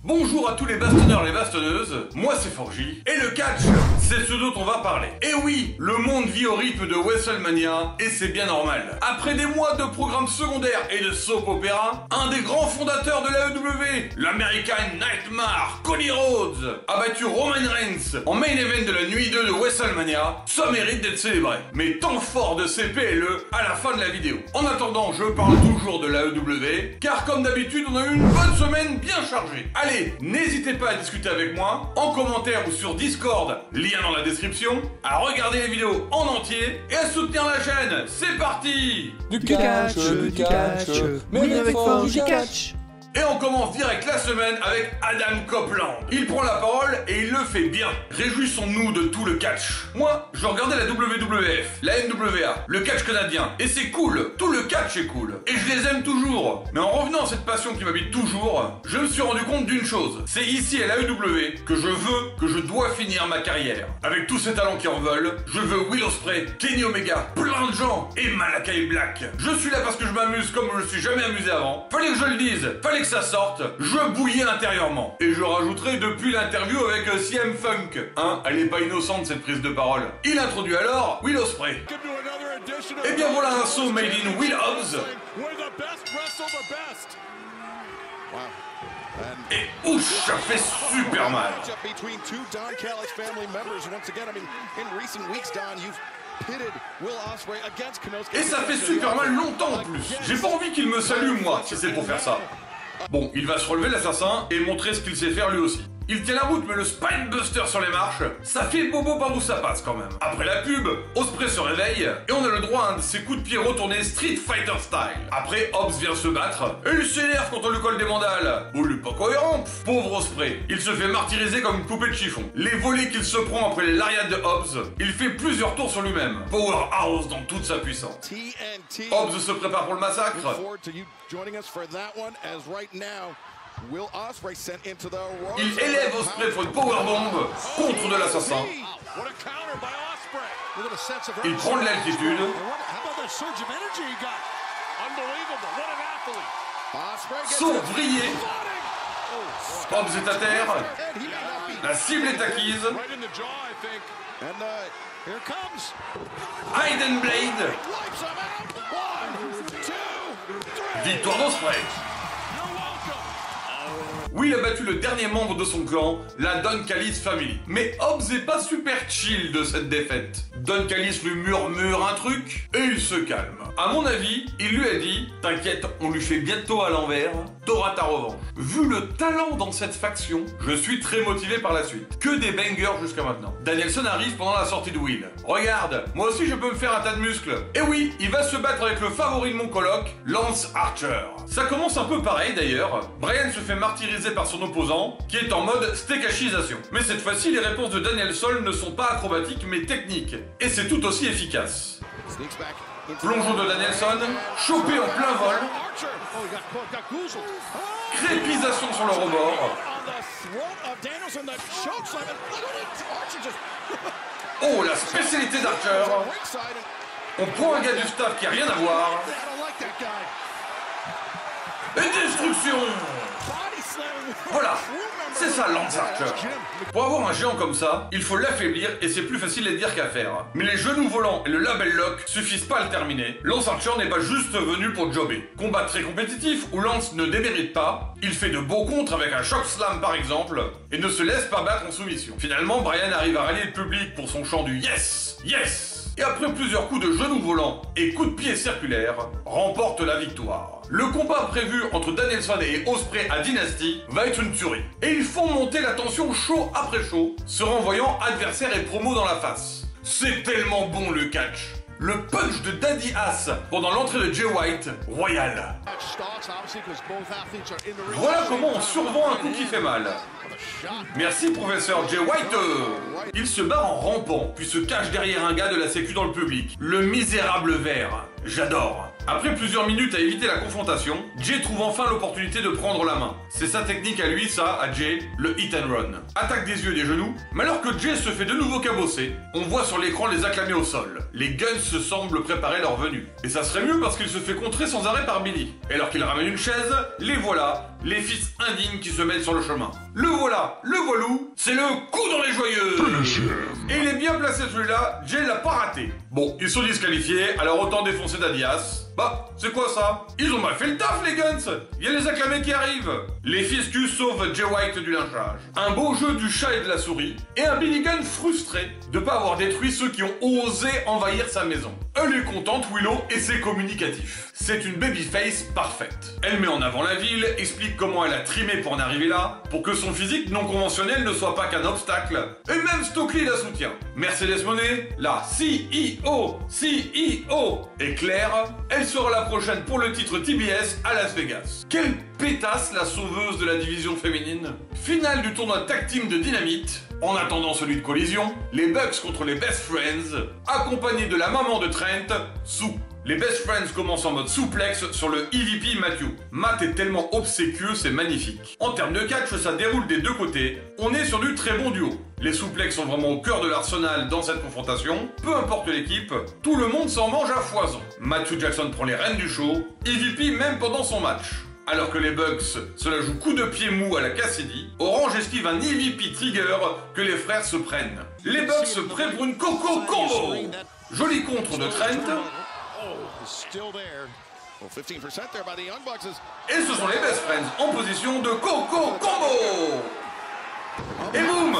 Bonjour à tous les bastonneurs et les bastonneuses, moi c'est Forgy, et le catch, c'est ce dont on va parler. Et oui, le monde vit au rythme de WrestleMania, et c'est bien normal. Après des mois de programmes secondaires et de soap opéra, un des grands fondateurs de l'AEW, l'American Nightmare, Cody Rhodes, a battu Roman Reigns en main event de la nuit 2 de WrestleMania, ça mérite d'être célébré. Mais temps fort de ces PLE à la fin de la vidéo. En attendant, je parle toujours de l'AEW, car comme d'habitude, on a eu une bonne semaine bien chargée. Allez, n'hésitez pas à discuter avec moi, en commentaire ou sur Discord, lien dans la description, à regarder les vidéos en entier et à soutenir la chaîne. C'est parti! Du catch, mais avec force du catch. Et on commence direct la semaine avec Adam Copeland. Il prend la parole et il le fait bien. Réjouissons-nous de tout le catch. Moi, je regardais la WWF, la NWA, le catch canadien, et c'est cool. Tout le catch est cool. Et je les aime toujours. Mais en revenant à cette passion qui m'habite toujours, je me suis rendu compte d'une chose. C'est ici à l'AEW que je dois finir ma carrière. Avec tous ces talents qui en veulent, je veux Will Ospreay, Kenny Omega, plein de gens, et Malakai Black. Je suis là parce que je m'amuse comme je me suis jamais amusé avant. Fallait que je le dise, fallait que ça sorte, je bouillais intérieurement. Et je rajouterai depuis l'interview avec CM Funk. Hein, elle est pas innocente cette prise de parole. Il introduit alors Will Ospreay. Et bien voilà un saut made in Will Hobbs. Et ouch, ça fait super mal. Et ça fait super mal longtemps en plus. J'ai pas envie qu'il me salue moi, si c'est pour faire ça. Bon, il va se relever l'assassin et montrer ce qu'il sait faire lui aussi. Il tient la route, mais le Spinebuster sur les marches, ça fait bobo par où ça passe quand même. Après la pub, Ospreay se réveille et on a le droit à un de ses coups de pied retournés Street Fighter style. Après, Hobbs vient se battre et il s'énerve quand on lui colle des mandales. Oh, il est pas cohérent, pauvre Ospreay. Il se fait martyriser comme une poupée de chiffon. Les volets qu'il se prend après les lariats de Hobbs, il fait plusieurs tours sur lui-même. Powerhouse dans toute sa puissance. Hobbs se prépare pour le massacre. Il élève Ospreay pour une powerbomb contre de l'assassin. Il prend de l'altitude. Saut vrillé. Hobbs est à terre. La cible est acquise. Hidden Blade. Victoire d'Ospreay. Will a battu le dernier membre de son clan, la Don Callis Family. Mais Hobbs est pas super chill de cette défaite. Don Callis lui murmure un truc et il se calme. À mon avis, il lui a dit « T'inquiète, on lui fait bientôt à l'envers, t'auras ta revanche ». Vu le talent dans cette faction, je suis très motivé par la suite. Que des bangers jusqu'à maintenant. Danielson arrive pendant la sortie de Will. Regarde, moi aussi je peux me faire un tas de muscles. Et oui, il va se battre avec le favori de mon coloc, Lance Archer. Ça commence un peu pareil d'ailleurs. Bryan se fait martyriser par son opposant, qui est en mode stécachisation. Mais cette fois-ci, les réponses de Danielson ne sont pas acrobatiques mais techniques. Et c'est tout aussi efficace. Plongeon de Danielson, chopé en plein vol. Crépisation sur le rebord. Oh, la spécialité d'Archer. On prend un gars du staff qui a rien à voir. Et destruction. Voilà, c'est ça Lance Archer. Pour avoir un géant comme ça, il faut l'affaiblir et c'est plus facile à dire qu'à faire. Mais les genoux volants et le label lock suffisent pas à le terminer. Lance Archer n'est pas juste venu pour jobber. Combat très compétitif où Lance ne démérite pas, il fait de beaux contres avec un choc slam par exemple, et ne se laisse pas battre en soumission. Finalement, Bryan arrive à rallier le public pour son chant du Yes, Yes. Et après plusieurs coups de genoux volants et coups de pied circulaires, remporte la victoire. Le combat prévu entre Danielson et Ospreay à Dynasty va être une tuerie. Et ils font monter la tension chaud après chaud, se renvoyant adversaire et promo dans la face. C'est tellement bon le catch. Le punch de Daddy Ass pendant l'entrée de Jay White, royal. Voilà comment on survend un coup qui fait mal. Merci professeur Jay White. Il se barre en rampant, puis se cache derrière un gars de la sécu dans le public. Le misérable vert. J'adore. Après plusieurs minutes à éviter la confrontation, Jay trouve enfin l'opportunité de prendre la main. C'est sa technique à lui, ça, à Jay, le hit and run. Attaque des yeux et des genoux, mais alors que Jay se fait de nouveau cabosser, on voit sur l'écran les acclamer au sol. Les Guns se semblent préparer leur venue. Et ça serait mieux parce qu'il se fait contrer sans arrêt par Billy. Et alors qu'il ramène une chaise, les voilà, les fils indignes qui se mettent sur le chemin. Le voilà, le voilou, c'est le coup dans les joyeuses. Et il est bien placé celui-là, Jay l'a pas raté. Bon, ils sont disqualifiés, alors autant défoncer Dadias. Bah, c'est quoi ça? Ils ont mal fait le taf, les Guns. Il y a les acclamés qui arrivent. Les fiscus sauvent Jay White du lynchage. Un beau jeu du chat et de la souris. Et un Billy Gunn frustré de pas avoir détruit ceux qui ont osé envahir sa maison. Elle est contente, Willow, et c'est communicatif. C'est une babyface parfaite. Elle met en avant la ville, explique comment elle a trimé pour en arriver là, pour que son physique non conventionnel ne soit pas qu'un obstacle. Et même Stokely la soutient. Mercedes Moné, la CEO. Et Claire, elle sera la prochaine pour le titre TBS à Las Vegas. Quelle pétasse la sauveuse de la division féminine. Finale du tournoi tag team de Dynamite. En attendant celui de Collision, les Bucks contre les Best Friends, accompagnés de la maman de Trent, Sue. Les Best Friends commencent en mode souplex sur le EVP Matthew. Matt est tellement obséquieux, c'est magnifique. En termes de catch, ça déroule des deux côtés. On est sur du très bon duo. Les souplex sont vraiment au cœur de l'arsenal dans cette confrontation. Peu importe l'équipe, tout le monde s'en mange à foison. Matthew Jackson prend les rênes du show, EVP même pendant son match. Alors que les Bucks se la jouent coup de pied mou à la Cassidy, Orange esquive un EVP trigger que les frères se prennent. Les Bucks prêts pour une Coco Combo. Joli contre de Trent. Et ce sont les Best Friends en position de Coco Combo. Et boum!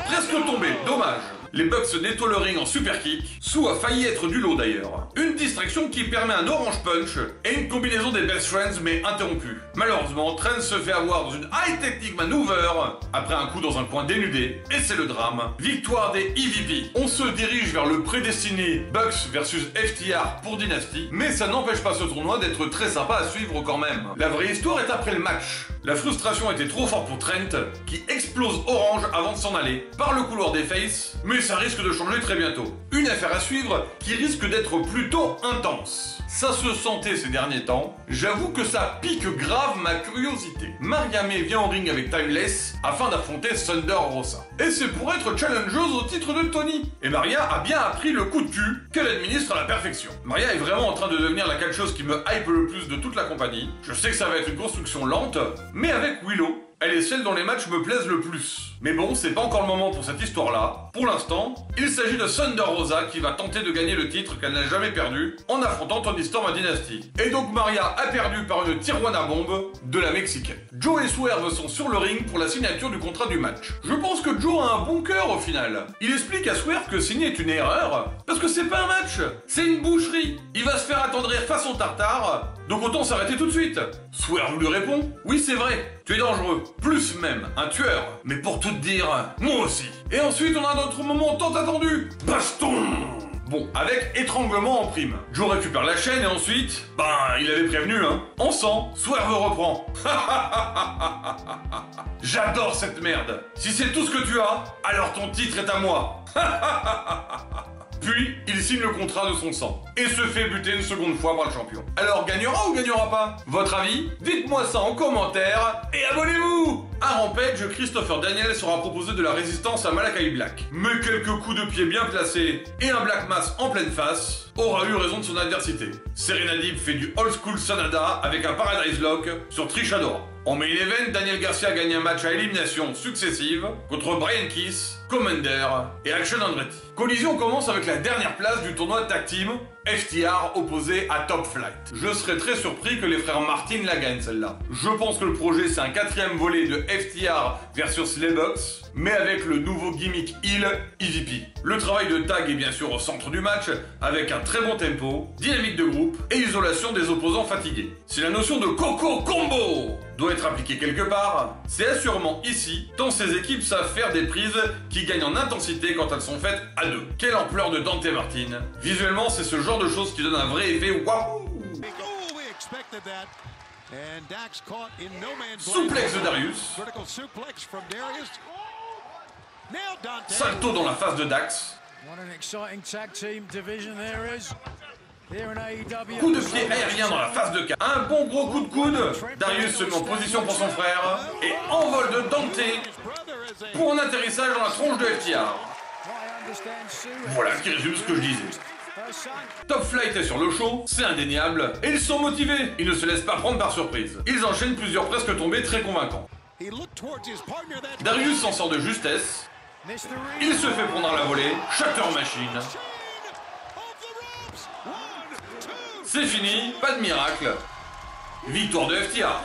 Presque tombé, dommage. Les Bucks nettoient le ring en super kick. Sue a failli être du lot d'ailleurs. Une distraction qui permet un orange punch et une combinaison des Best Friends mais interrompue. Malheureusement, Trent se fait avoir dans une high technique maneuver après un coup dans un coin dénudé. Et c'est le drame. Victoire des EVP. On se dirige vers le prédestiné Bucks versus FTR pour Dynasty. Mais ça n'empêche pas ce tournoi d'être très sympa à suivre quand même. La vraie histoire est après le match. La frustration était trop forte pour Trent, qui explose Orange avant de s'en aller, par le couloir des Faces, mais ça risque de changer très bientôt. Une affaire à suivre qui risque d'être plutôt intense. Ça se sentait ces derniers temps, j'avoue que ça pique grave ma curiosité. Maria May vient au ring avec Timeless afin d'affronter Thunder Rosa. Et c'est pour être challengeuse au titre de Tony. Et Maria a bien appris le coup de cul qu'elle administre à la perfection. Maria est vraiment en train de devenir la catcheuse qui me hype le plus de toute la compagnie. Je sais que ça va être une construction lente, mais avec Willow, elle est celle dont les matchs me plaisent le plus. Mais bon, c'est pas encore le moment pour cette histoire-là. Pour l'instant, il s'agit de Thunder Rosa qui va tenter de gagner le titre qu'elle n'a jamais perdu en affrontant Toni Storm à Dynasty. Et donc Maria a perdu par une tijuana bombe de la Mexicaine. Joe et Swerve sont sur le ring pour la signature du contrat du match. Je pense que Joe a un bon cœur au final. Il explique à Swerve que signer est une erreur parce que c'est pas un match, c'est une boucherie. Il va se faire attendrir façon tartare, donc autant s'arrêter tout de suite. Swerve lui répond: oui, c'est vrai. Tu es dangereux, plus même, un tueur. Mais pour tout te dire, moi aussi. Et ensuite, on a notre moment tant attendu. Baston! Bon, avec étranglement en prime. Joe récupère la chaîne et ensuite, il avait prévenu, hein. En sang, Swerve reprend. J'adore cette merde. Si c'est tout ce que tu as, alors ton titre est à moi. Puis, il signe le contrat de son sang et se fait buter une seconde fois par le champion. Alors, gagnera ou gagnera pas? Votre avis? Dites-moi ça en commentaire et abonnez-vous! À Rampage, Christopher Daniels sera proposé de la résistance à Malakai Black. Mais quelques coups de pied bien placés et un Black Mass en pleine face aura eu raison de son adversité. Serena Deeb fait du old school Sanada avec un Paradise Lock sur Trish Adora. En main event, Daniel Garcia gagne un match à élimination successive contre Brian Keith, Commander et Action Andretti. Collision commence avec la dernière place du tournoi Tag Team, FTR opposé à Top Flight. Je serais très surpris que les frères Martin la gagnent celle-là. Je pense que le projet c'est un 4e volet de FTR versus les Bucks, mais avec le nouveau gimmick heel EVP. Le travail de tag est bien sûr au centre du match, avec un très bon tempo, dynamique de groupe et isolation des opposants fatigués. Si la notion de Coco Combo doit être appliquée quelque part, c'est assurément ici, tant ces équipes savent faire des prises qui gagnent en intensité quand elles sont faites à deux. Quelle ampleur de Dante Martin. Visuellement, c'est ce genre de choses qui donne un vrai effet waouh. Souplex de Darius. Salto dans la face de Dax. Coup de pied aérien dans la face de K. Un bon gros coup de coude. Darius se met en position pour son frère et envol de Dante pour un atterrissage dans la tronche de FTR. Voilà ce qui résume ce que je disais. Top Flight est sur le show, c'est indéniable, et ils sont motivés. Ils ne se laissent pas prendre par surprise. Ils enchaînent plusieurs presque tombés très convaincants. Darius s'en sort de justesse. Il se fait prendre à la volée. Shatter Machine. C'est fini, pas de miracle. Victoire de FTR.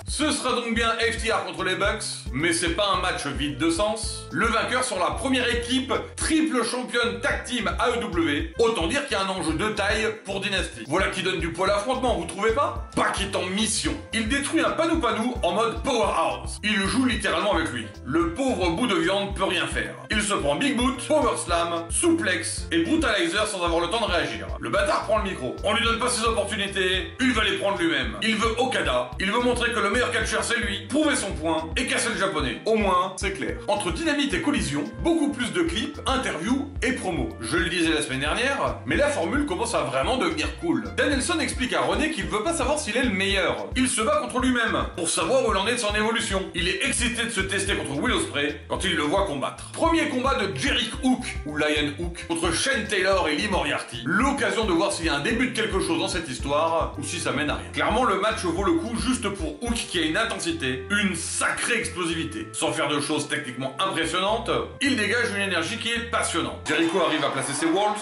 Ce sera donc bien FTR contre les Bucks, mais c'est pas un match vide de sens. Le vainqueur sera la première équipe triple championne tag team AEW. Autant dire qu'il y a un enjeu de taille pour Dynasty. Voilà qui donne du poids à l'affrontement, vous trouvez pas? Pac est en mission. Il détruit un panou en mode powerhouse. Il joue littéralement avec lui. Le pauvre bout de viande peut rien faire. Il se prend Big Boot, Power Slam, Suplex et Brutalizer sans avoir le temps de réagir. Le bâtard prend le micro. On lui donne pas ses opportunités, il va les prendre lui-même. Il veut Okada, il veut montrer que le meilleur catcheur c'est lui, prouver son point et casser le japonais. Au moins, c'est clair. Entre Dynamite et Collision, beaucoup plus de clips, interviews et promos. Je le disais la semaine dernière, mais la formule commence à vraiment devenir cool. Danielson explique à René qu'il veut pas savoir s'il est le meilleur. Il se bat contre lui-même pour savoir où il en est de son évolution. Il est excité de se tester contre Will Ospreay quand il le voit combattre. Premier combat de Jerick Hook ou Lion Hook contre Shane Taylor et Lee Moriarty. L'occasion de voir s'il y a un début de quelque chose dans cette histoire ou si ça mène à rien. Clairement, le match vaut le coup juste pour Hook qui a une intensité, une sacrée explosivité. Sans faire de choses techniquement impressionnantes, il dégage une énergie qui est passionnante. Jericho arrive à placer ses Wolves.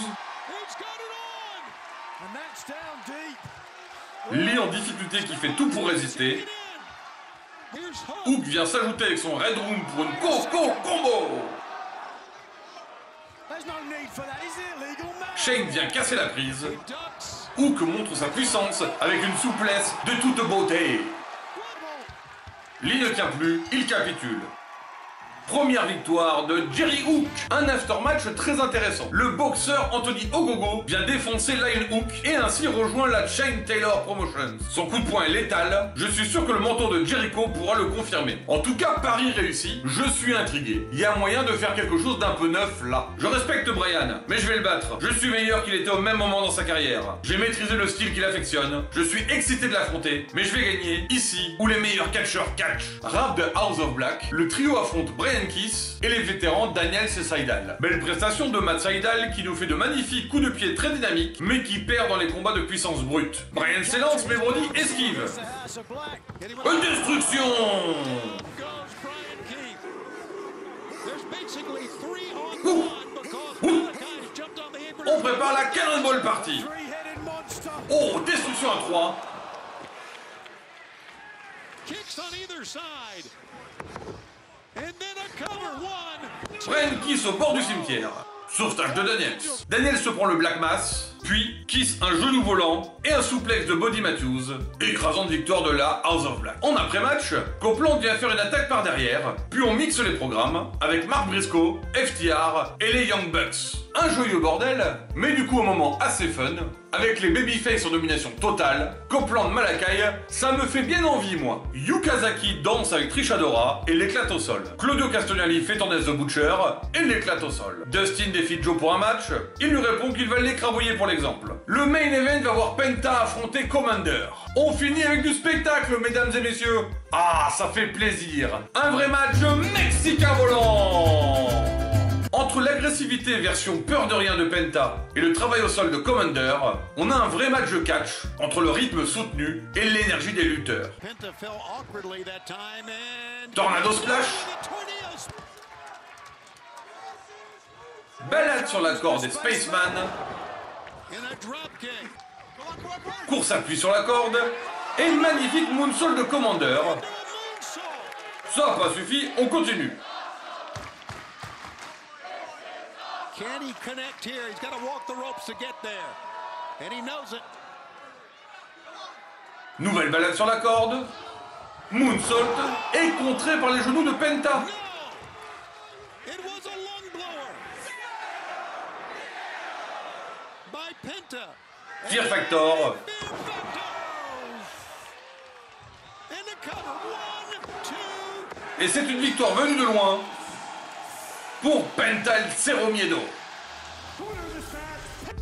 Lee en difficulté qui fait tout pour résister. Hook vient s'ajouter avec son Red Room pour une combo. Shane vient casser la prise. Hook montre sa puissance avec une souplesse de toute beauté. Lee ne tient plus, il capitule. Première victoire de Jerry Hook. Un aftermatch très intéressant. Le boxeur Anthony Ogogo vient défoncer Lion Hook et ainsi rejoint la Shane Taylor Promotions. Son coup de poing est létal. Je suis sûr que le menton de Jericho pourra le confirmer. En tout cas, pari réussi. Je suis intrigué. Il y a moyen de faire quelque chose d'un peu neuf là. Je respecte Bryan, mais je vais le battre. Je suis meilleur qu'il était au même moment dans sa carrière. J'ai maîtrisé le style qu'il affectionne. Je suis excité de l'affronter, mais je vais gagner ici où les meilleurs catcheurs catch. Rap de House of Black, le trio affronte Brian Kiss et les vétérans Daniels et Seidel. Belle prestation de Matt Seidel qui nous fait de magnifiques coups de pied très dynamiques mais qui perd dans les combats de puissance brute. Brian s'élance mais Brody esquive. Une destruction. On prépare la Cannonball Party. Oh, destruction à 3. Brian Kiss au bord du cimetière. Sauvetage de Daniels. Daniels se prend le Black Mass, puis Kiss un genou volant et un souplex de Buddy Matthews. Écrasante victoire de la House of Black. En après-match, Copeland vient faire une attaque par derrière, puis on mixe les programmes avec Mark Briscoe, FTR et les Young Bucks. Un joyeux bordel, mais du coup un moment assez fun, avec les babyface en domination totale, Copeland Malakai, ça me fait bien envie moi. Yukazaki danse avec Trish Adora et l'éclate au sol. Claudio Castagnoli fait tendance de Butcher et l'éclate au sol. Dustin défie Joe pour un match, il lui répond qu'il va l'écrabouiller pour l'exemple. Le main event va voir Penta affronter Commander. On finit avec du spectacle, mesdames et messieurs. Ah, ça fait plaisir. Un vrai match mexicain volant. Entre l'agressivité version peur de rien de Penta et le travail au sol de Commander, on a un vrai match de catch entre le rythme soutenu et l'énergie des lutteurs. Tornado Splash. Balade sur la corde des Spaceman. Course appui sur la corde. Et une magnifique moonsault de Commander. Ça n'a pas suffi, on continue. Can he connect here? He's got to walk the ropes to get there. And he knows it. Nouvelle balade sur la corde. Moonsault et contré par les genoux de Penta. It was a lung blower by Penta. Fear Factor. And the cover. 1, 2. Et c'est une victoire venue de loin pour Penta El Zero Miedo.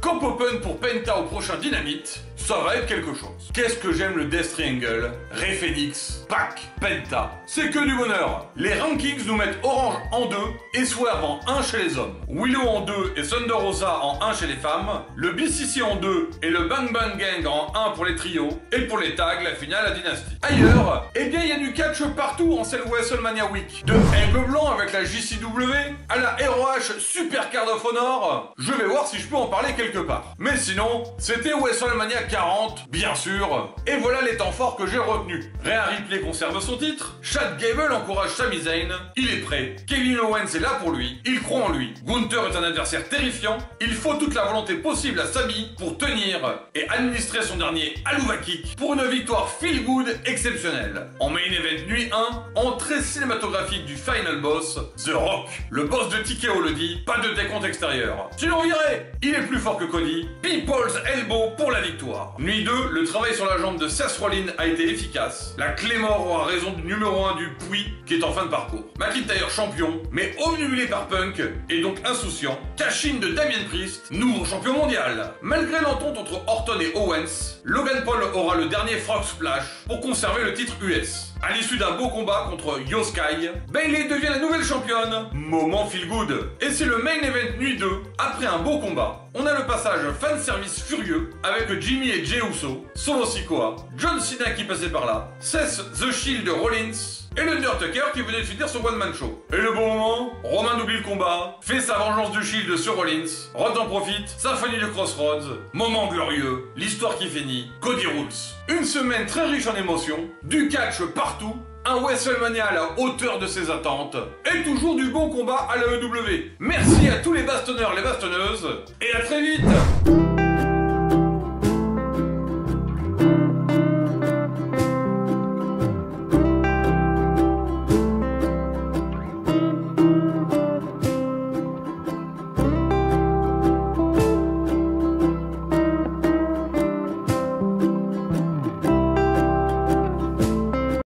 Cop Open pour Penta au prochain Dynamite. ça va être quelque chose. Qu'est-ce que j'aime le Death Triangle, Rey Fenix, Pac, Penta. C'est que du bonheur. Les rankings nous mettent Orange en 2 et Swerve en 1 chez les hommes. Willow en 2 et Thunder Rosa en 1 chez les femmes. Le BCC en 2 et le Bang Bang Gang en 1 pour les trios. Et pour les tags, la finale à Dynasty. Ailleurs, eh bien il y a du catch partout en cette WrestleMania Week. De Aigle Blanc avec la JCW à la ROH Super Card of Honor. Je vais voir si je peux en parler quelque part. Mais sinon, c'était WrestleMania 40, bien sûr. Et voilà les temps forts que j'ai retenus. Rhea Ripley conserve son titre. Chad Gable encourage Sami Zayn. Il est prêt. Kevin Owens est là pour lui. Il croit en lui. Gunther est un adversaire terrifiant. Il faut toute la volonté possible à Sami pour tenir et administrer son dernier Aluva Kick pour une victoire feel good exceptionnelle. En main event nuit 1, entrée cinématographique du final boss, The Rock. Le boss de TKO le dit, pas de décompte extérieur. Tu l'en virais. Il est plus fort que Cody. People's Elbow pour la victoire. Nuit 2, le travail sur la jambe de Seth Rollins a été efficace. La Claymore aura raison du numéro 1 du Puy qui est en fin de parcours. McIntyre champion, mais omnibulé par Punk et donc insouciant. Cash-in de Damien Priest, nouveau champion mondial. Malgré l'entente entre Orton et Owens, Logan Paul aura le dernier Frog Splash pour conserver le titre US. À l'issue d'un beau combat contre Io Sky, Bayley devient la nouvelle championne. Moment feel good. Et c'est le main event nuit 2. Après un beau combat, on a le passage fanservice furieux avec Jimmy et Jey Uso, Solo Sikoa, John Cena qui passait par là, Seth The Shield Rollins et le Undertaker qui venait de finir son one-man show. Et le bon moment, Roman oublie le combat, fait sa vengeance du Shield sur Rollins, Rod en profite, symphonie de Crossroads, moment glorieux, l'histoire qui finit, Cody Rules. Une semaine très riche en émotions, du catch partout, un WrestleMania à la hauteur de ses attentes, et toujours du bon combat à la EW. Merci à tous les bastonneurs, les bastonneuses, et à très vite.